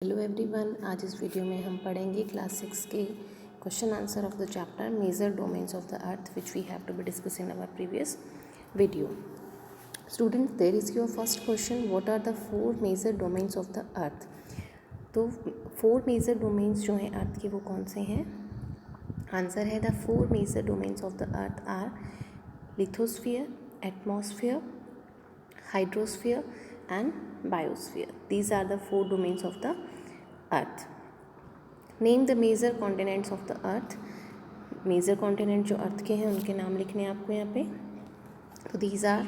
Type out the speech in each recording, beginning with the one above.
Hello everyone, आज इस video में हम पढ़ेंगे क्लास 6 के question answer of the chapter major domains of the earth which we have to be discuss in our previous video. Student, there is your first question, what are the 4 major domains of the earth. तो 4 major domains जो हैं अर्थ के वो कौन से हैं? Answer है the 4 major domains of the earth are lithosphere, atmosphere, hydrosphere and biosphere. These are the 4 domains of the earth. Name the major continents of the earth. Major continent जो अर्थ के हैं उनके नाम लिखने हैं आपको यहाँ पे. तो these are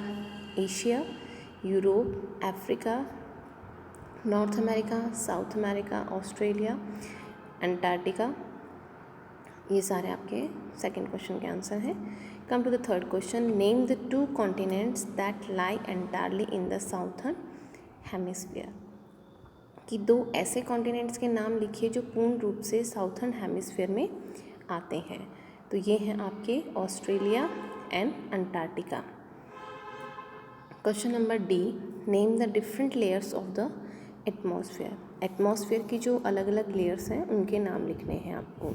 Asia, Europe, Africa, North America, South America, Australia, Antarctica. ये सारे आपके सेकेंड क्वेश्चन के आंसर हैं. Come to the third question, name the 2 continents that lie entirely in the southern hemisphere. कि 2 ऐसे कॉन्टिनेंट्स के नाम लिखिए जो पूर्ण रूप से साउथर्न हेमिस्फीयर में आते हैं. तो ये हैं आपके Australia and Antarctica. Question number D, name the different layers of the atmosphere. Atmosphere की जो अलग अलग लेयर्स हैं उनके नाम लिखने हैं आपको.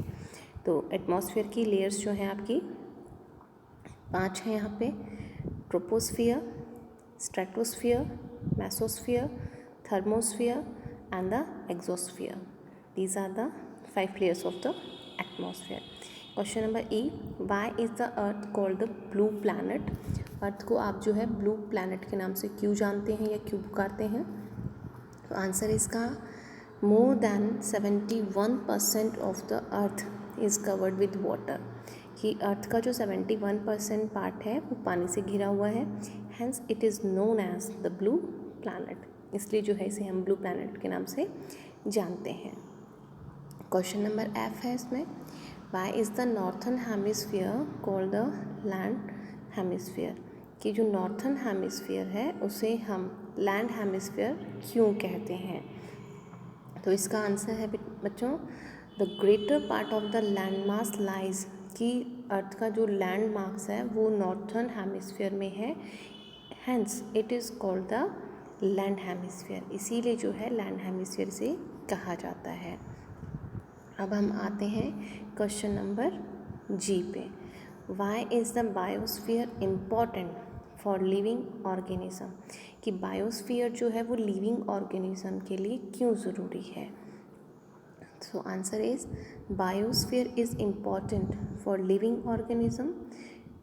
तो एटमॉस्फेयर की लेयर्स जो हैं आपकी 5 हैं यहाँ पे. Troposphere, stratosphere, mesosphere, thermosphere and the exosphere. These are the 5 layers of the atmosphere. Question number E, why is the earth called the blue planet. Earth को आप जो है ब्लू प्लैनेट के नाम से क्यों जानते हैं या क्यों पुकारते हैं? तो आंसर इसका, more than 71% of the earth is covered with water. कि अर्थ का जो 71% पार्ट है वो पानी से घिरा हुआ है. Hence it is known as the blue planet. इसलिए जो है इसे हम ब्लू प्लैनेट के नाम से जानते हैं. क्वेश्चन नंबर एफ है इसमें, why is the northern hemisphere called the land hemisphere. कि जो नॉर्थन हेमिस्फीयर है उसे हम लैंड हेमिस्फीयर क्यों कहते हैं? तो इसका आंसर है बच्चों, the greater part of the land mass lies. कि अर्थ का जो लैंड मास है वो नॉर्थर्न हेमिस्फीयर में है. Hence it is called the land hemisphere. इसीलिए जो है लैंड हेमिस्फीयर से कहा जाता है. अब हम आते हैं क्वेश्चन नंबर जी पे. Why is the biosphere important for living organism. कि बायोस्फीयर जो है वो लिविंग ऑर्गेनिज्म के लिए क्यों ज़रूरी है? So answer is, biosphere is important for living organism.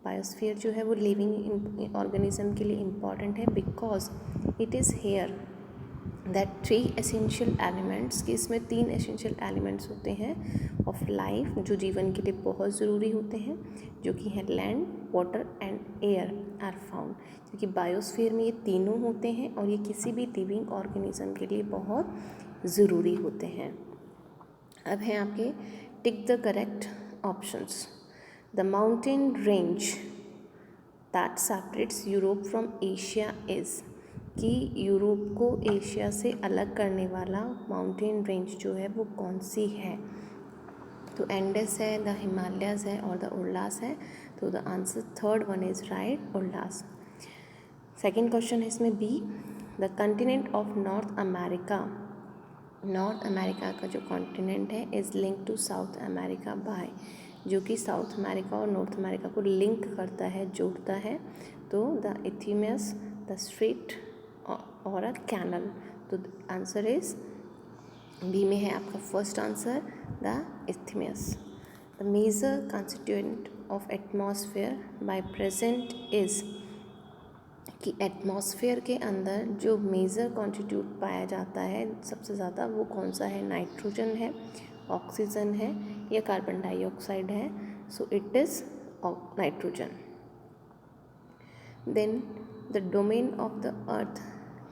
Biosphere जो है वो लिविंग ऑर्गेनिज्म के लिए इम्पॉर्टेंट है because it is here that 3 essential elements. कि इसमें 3 एसेंशियल एलिमेंट्स होते हैं ऑफ लाइफ जो जीवन के लिए बहुत ज़रूरी होते हैं, जो कि हैं land, water and air are found. क्योंकि बायोस्फीयर में ये तीनों होते हैं और ये किसी भी लिविंग ऑर्गेनिज्म के लिए बहुत ज़रूरी होते हैं. अब हैं आपके tick the correct options. The mountain range that separates Europe from Asia is. कि यूरोप को एशिया से अलग करने वाला माउंटेन रेंज जो है वो कौन सी है? तो एंडेस है, द हिमालयाज़ है और द उर्लास है. तो the answer third one is right, Urals. Second question है इसमें B, the continent of North America. North America का जो कॉन्टिनेंट है is link to South America by. जो कि साउथ अमेरिका और नॉर्थ अमेरिका को लिंक करता है, जोड़ता है. तो द इथीमियस, द स्ट्रेट और अ कैनल. तो आंसर इज बी में है आपका first answer, the isthmus. The major constituent of atmosphere by present is. कि एटमॉस्फेयर के अंदर जो मेजर कॉन्स्टिट्यूट पाया जाता है सबसे ज़्यादा वो कौन सा है? नाइट्रोजन है, ऑक्सीजन है या कार्बन डाइऑक्साइड है? So it is nitrogen. Then the domain of the earth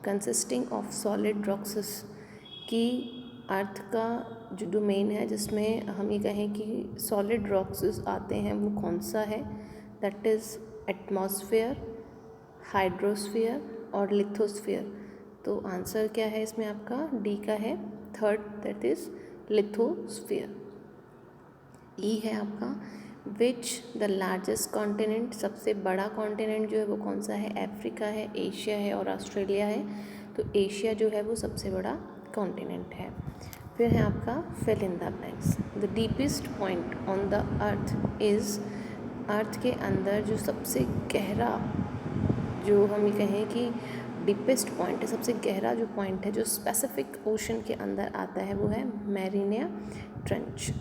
consisting of solid rocks. कि अर्थ का जो डोमेन है जिसमें हम ये कहें कि सॉलिड रॉक्स आते हैं वो कौन सा है? दैट इज़ एटमॉस्फेयर, हाइड्रोस्फीयर और लिथोस्फीयर. तो आंसर क्या है इसमें आपका? डी का है थर्ड, दैट इज़ लिथोस्फीयर. ई है आपका, विच द लार्जेस्ट कॉन्टिनेंट. सबसे बड़ा कॉन्टिनेंट जो है वो कौन सा है? अफ्रीका है, एशिया है और ऑस्ट्रेलिया है. तो एशिया जो है वो सबसे बड़ा कॉन्टिनेंट है। फिर है आपका fill in the blanks. The deepest point on the earth is, earth के अंदर जो सबसे गहरा, जो हम कहें कि डीपेस्ट पॉइंट है, सबसे गहरा जो पॉइंट है जो स्पेसिफिक ओशन के अंदर आता है, वो है मैरिनिया ट्रेंच।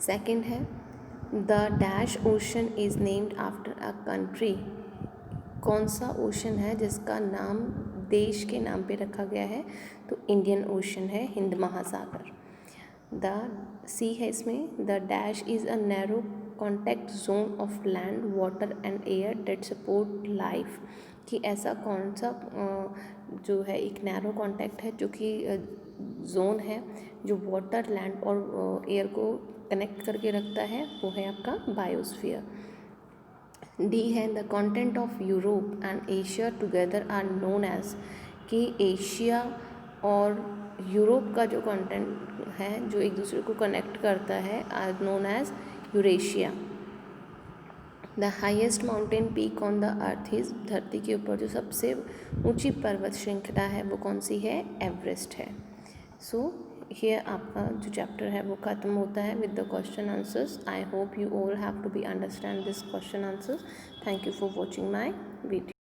सेकंड है the dash ocean is named after a country. कौन सा ओशन है जिसका नाम देश के नाम पे रखा गया है? तो इंडियन ओशन है, हिंद महासागर। द सी है इसमें, the dash is a narrow contact zone of land water and air that support life. कि ऐसा कौन सा जो है एक नैरो कॉन्टैक्ट है जो कि जोन है जो वाटर, लैंड और एयर को कनेक्ट करके रखता है, वो है आपका बायोस्फीयर। डी है the continent of Europe and Asia together are known as, कि एशिया और यूरोप का जो कंटेंट है जो एक दूसरे को कनेक्ट करता है, are known as Eurasia. The highest mountain peak on the earth is, धरती के ऊपर जो सबसे ऊंची पर्वत श्रृंखला है वो कौन सी है? एवरेस्ट है। सो ये आपका जो चैप्टर है वो ख़त्म होता है with the question answers. I hope you all have to be understand this question answers. Thank you for watching my video.